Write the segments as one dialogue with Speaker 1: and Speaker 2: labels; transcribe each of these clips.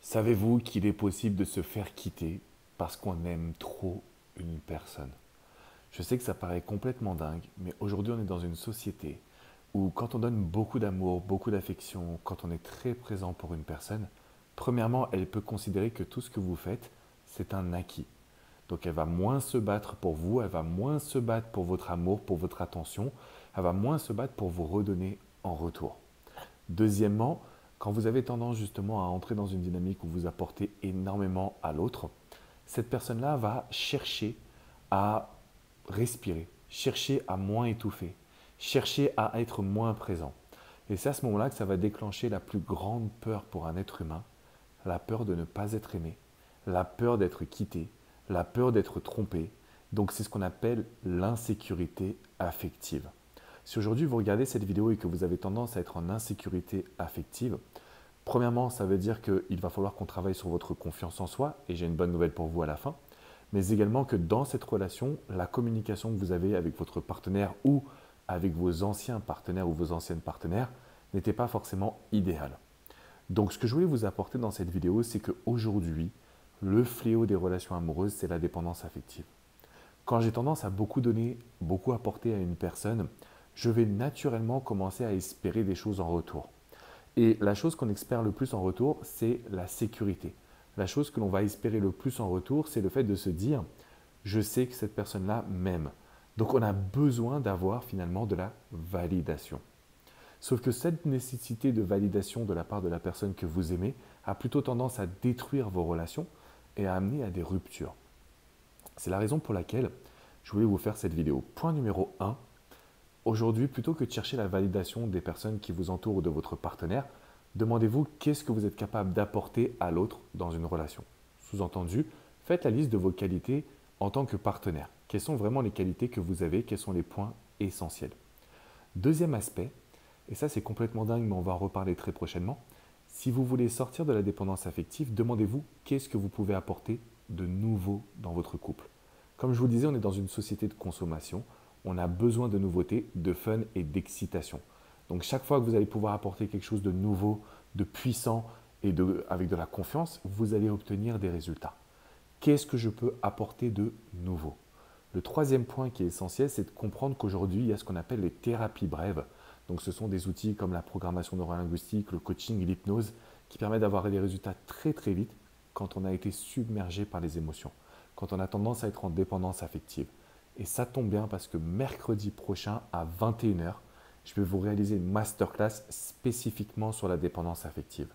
Speaker 1: Savez-vous qu'il est possible de se faire quitter parce qu'on aime trop une personne? Je sais que ça paraît complètement dingue, mais aujourd'hui on est dans une société où quand on donne beaucoup d'amour, beaucoup d'affection, quand on est très présent pour une personne, premièrement, elle peut considérer que tout ce que vous faites, c'est un acquis. Donc elle va moins se battre pour vous, elle va moins se battre pour votre amour, pour votre attention, elle va moins se battre pour vous redonner en retour. Deuxièmement, quand vous avez tendance justement à entrer dans une dynamique où vous apportez énormément à l'autre, cette personne-là va chercher à respirer, chercher à moins étouffer, chercher à être moins présent. Et c'est à ce moment-là que ça va déclencher la plus grande peur pour un être humain, la peur de ne pas être aimé, la peur d'être quitté, la peur d'être trompé. Donc c'est ce qu'on appelle l'insécurité affective. Si aujourd'hui vous regardez cette vidéo et que vous avez tendance à être en insécurité affective, premièrement, ça veut dire qu'il va falloir qu'on travaille sur votre confiance en soi, et j'ai une bonne nouvelle pour vous à la fin, mais également que dans cette relation, la communication que vous avez avec votre partenaire ou avec vos anciens partenaires ou vos anciennes partenaires n'était pas forcément idéale. Donc ce que je voulais vous apporter dans cette vidéo, c'est qu'aujourd'hui, le fléau des relations amoureuses, c'est la dépendance affective. Quand j'ai tendance à beaucoup donner, beaucoup apporter à une personne, je vais naturellement commencer à espérer des choses en retour. Et la chose qu'on espère le plus en retour, c'est la sécurité. La chose que l'on va espérer le plus en retour, c'est le fait de se dire, je sais que cette personne-là m'aime. Donc on a besoin d'avoir finalement de la validation. Sauf que cette nécessité de validation de la part de la personne que vous aimez a plutôt tendance à détruire vos relations et à amener à des ruptures. C'est la raison pour laquelle je voulais vous faire cette vidéo. Point numéro 1, aujourd'hui, plutôt que de chercher la validation des personnes qui vous entourent ou de votre partenaire, demandez-vous qu'est-ce que vous êtes capable d'apporter à l'autre dans une relation. Sous-entendu, faites la liste de vos qualités en tant que partenaire. Quelles sont vraiment les qualités que vous avez? Quels sont les points essentiels? Deuxième aspect, et ça c'est complètement dingue, mais on va en reparler très prochainement. Si vous voulez sortir de la dépendance affective, demandez-vous qu'est-ce que vous pouvez apporter de nouveau dans votre couple. Comme je vous le disais, on est dans une société de consommation. On a besoin de nouveautés, de fun et d'excitation. Donc chaque fois que vous allez pouvoir apporter quelque chose de nouveau, de puissant et avec de la confiance, vous allez obtenir des résultats. Qu'est-ce que je peux apporter de nouveau? Le troisième point qui est essentiel, c'est de comprendre qu'aujourd'hui, il y a ce qu'on appelle les thérapies brèves. Donc ce sont des outils comme la programmation neurolinguistique, le coaching et l'hypnose qui permettent d'avoir des résultats très très vite quand on a été submergé par les émotions, quand on a tendance à être en dépendance affective. Et ça tombe bien parce que mercredi prochain à 21h, je vais vous réaliser une masterclass spécifiquement sur la dépendance affective.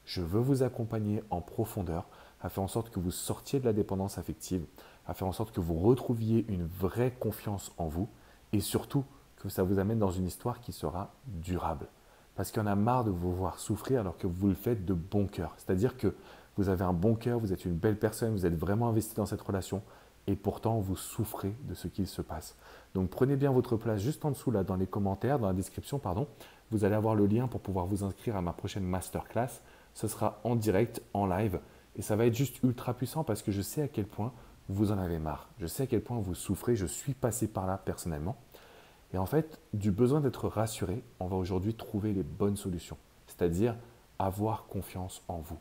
Speaker 1: Je veux vous accompagner en profondeur à faire en sorte que vous sortiez de la dépendance affective, à faire en sorte que vous retrouviez une vraie confiance en vous et surtout que ça vous amène dans une histoire qui sera durable. Parce qu'il y en a marre de vous voir souffrir alors que vous le faites de bon cœur. C'est-à-dire que vous avez un bon cœur, vous êtes une belle personne, vous êtes vraiment investi dans cette relation et pourtant vous souffrez de ce qu'il se passe. Donc prenez bien votre place juste en dessous là dans les commentaires, dans la description pardon. Vous allez avoir le lien pour pouvoir vous inscrire à ma prochaine masterclass. Ce sera en direct, en live et ça va être juste ultra puissant parce que je sais à quel point vous en avez marre. Je sais à quel point vous souffrez, je suis passé par là personnellement. Et en fait, du besoin d'être rassuré, on va aujourd'hui trouver les bonnes solutions, c'est-à-dire avoir confiance en vous.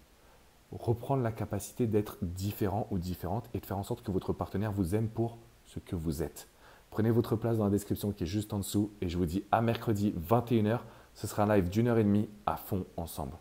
Speaker 1: Reprendre la capacité d'être différent ou différente et de faire en sorte que votre partenaire vous aime pour ce que vous êtes. Prenez votre place dans la description qui est juste en dessous et je vous dis à mercredi 21h, ce sera un live d'1h30 à fond ensemble.